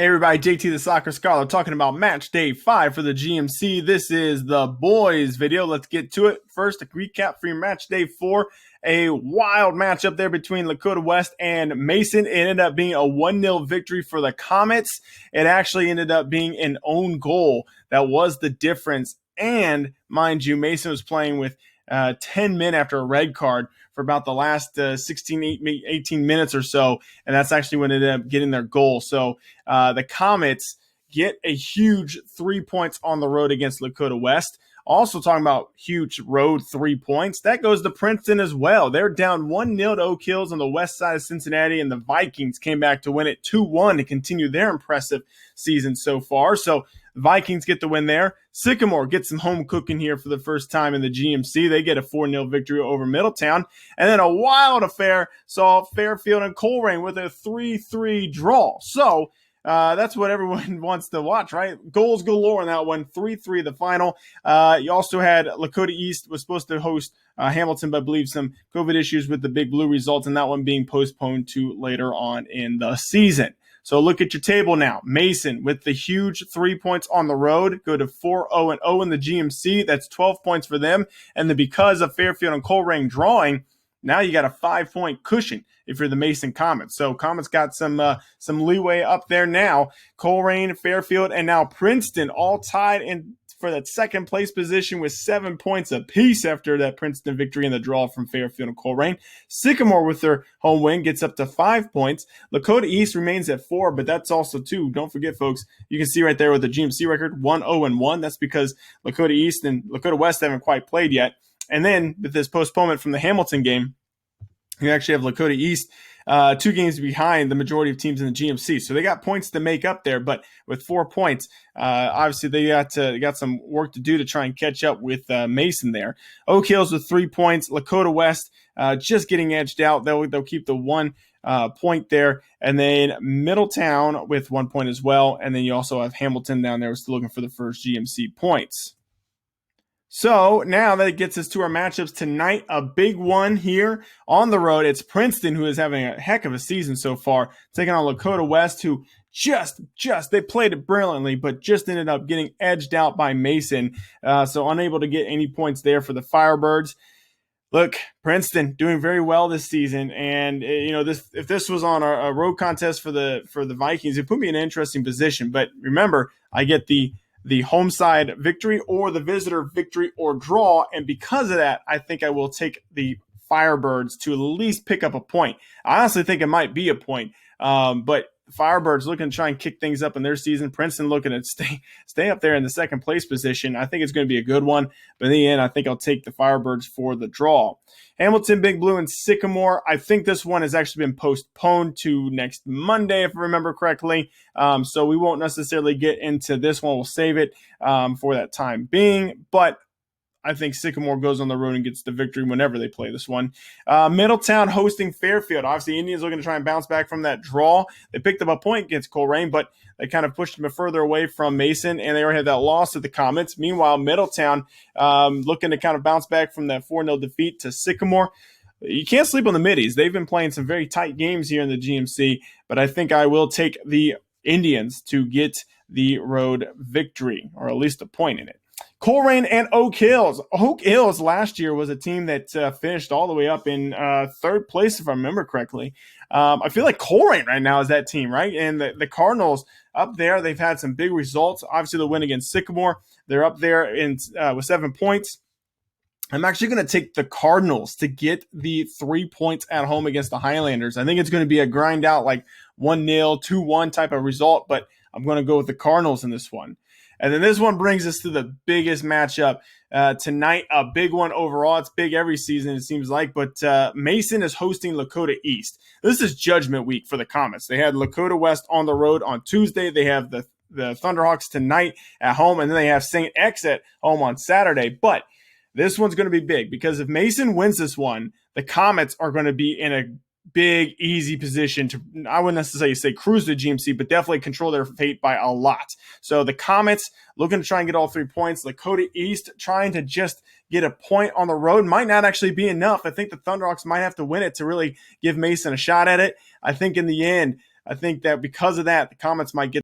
Hey everybody, JT the Soccer Scholar talking about match day 5 for the GMC. This is the boys video. Let's get to it. First, a recap for your match day 4. A wild matchup there between Lakota West and Mason. It ended up being a 1-0 victory for the Comets. It actually ended up being an own goal that was the difference. And mind you, Mason was playing with 10 men after a red card for about the last 18 minutes or so, and that's actually when it ended up getting their goal. So the Comets get a huge 3 points on the road against Lakota West. Also talking about huge road 3 points, that goes to Princeton as well. They're down 1-0 to Oak Hills on the west side of Cincinnati, and the Vikings came back to win it 2-1 to continue their impressive season so far. So the Vikings get the win there. Sycamore gets some home cooking here for the first time in the GMC. They get a 4-0 victory over Middletown. And then a wild affair saw Fairfield and Colerain with a 3-3 draw. So that's what everyone wants to watch, right? Goals galore in that one. 3-3 the final. You also had Lakota East was supposed to host Hamilton, but I believe some COVID issues with the Big Blue results in that one being postponed to later on in the season. So look at your table now. Mason with the huge 3 points on the road, go to 4-0-0 in the GMC. That's 12 points for them. And then because of Fairfield and Colerain drawing, now you got a 5-point cushion if you're the Mason Comets. So Comets got some leeway up there now. Colerain, Fairfield, and now Princeton all tied in for that second place position with 7 points apiece after that Princeton victory in the draw from Fairfield and Colerain. Sycamore with their home win gets up to 5 points. Lakota East remains at 4, but that's also 2. Don't forget, folks, you can see right there with the GMC record, 1-0-1. That's because Lakota East and Lakota West haven't quite played yet. And then with this postponement from the Hamilton game, you actually have Lakota East 2 games behind the majority of teams in the GMC. So they got points to make up there, but with 4 points, obviously they got some work to do to try and catch up with Mason there. Oak Hills with 3 points. Lakota West just getting edged out. They'll keep the 1 point there. And then Middletown with 1 point as well. And then you also have Hamilton down there still looking for the first GMC points. So now that gets us to our matchups tonight, a big one here on the road. It's Princeton, who is having a heck of a season so far, taking on Lakota West, who they played it brilliantly, but just ended up getting edged out by Mason. So unable to get any points there for the Firebirds. Look, Princeton doing very well this season, and if this was on a road contest for the Vikings, it put me in an interesting position. But remember, I get the home side victory or the visitor victory or draw. And because of that, I think I will take the Firebirds to at least pick up a point. I honestly think it might be a point. But Firebirds looking to try and kick things up in their season. Princeton looking to stay up there in the second place position. I think it's going to be a good one. But in the end, I think I'll take the Firebirds for the draw. Hamilton, Big Blue, and Sycamore. I think this one has actually been postponed to next Monday, if I remember correctly. So we won't necessarily get into this one. We'll save it for that time being. But I think Sycamore goes on the road and gets the victory whenever they play this one. Middletown hosting Fairfield. Obviously, Indians looking to try and bounce back from that draw. They picked up a point against Colerain, but they kind of pushed them further away from Mason, and they already had that loss to the Comets. Meanwhile, Middletown looking to kind of bounce back from that 4-0 defeat to Sycamore. You can't sleep on the middies. They've been playing some very tight games here in the GMC, but I think I will take the Indians to get the road victory, or at least a point in it. Colerain and Oak Hills. Oak Hills last year was a team that finished all the way up in third place, if I remember correctly. I feel like Colerain right now is that team, right? And the Cardinals up there, they've had some big results. Obviously, the win against Sycamore. They're up there with 7 points. I'm actually going to take the Cardinals to get the 3 points at home against the Highlanders. I think it's going to be a grind out, like 1-0, 2-1 type of result, but I'm going to go with the Cardinals in this one. And then this one brings us to the biggest matchup tonight, a big one overall. It's big every season, it seems like, but Mason is hosting Lakota East. This is Judgment Week for the Comets. They had Lakota West on the road on Tuesday. They have the Thunderhawks tonight at home, and then they have St. X at home on Saturday. But this one's going to be big because if Mason wins this one, the Comets are going to be in a big, easy position to, I wouldn't necessarily say cruise the GMC, but definitely control their fate by a lot. So the Comets looking to try and get all 3 points. Lakota East trying to just get a point on the road might not actually be enough. I think the Thunderhawks might have to win it to really give Mason a shot at it. I think in the end, I think that because of that, the Comets might get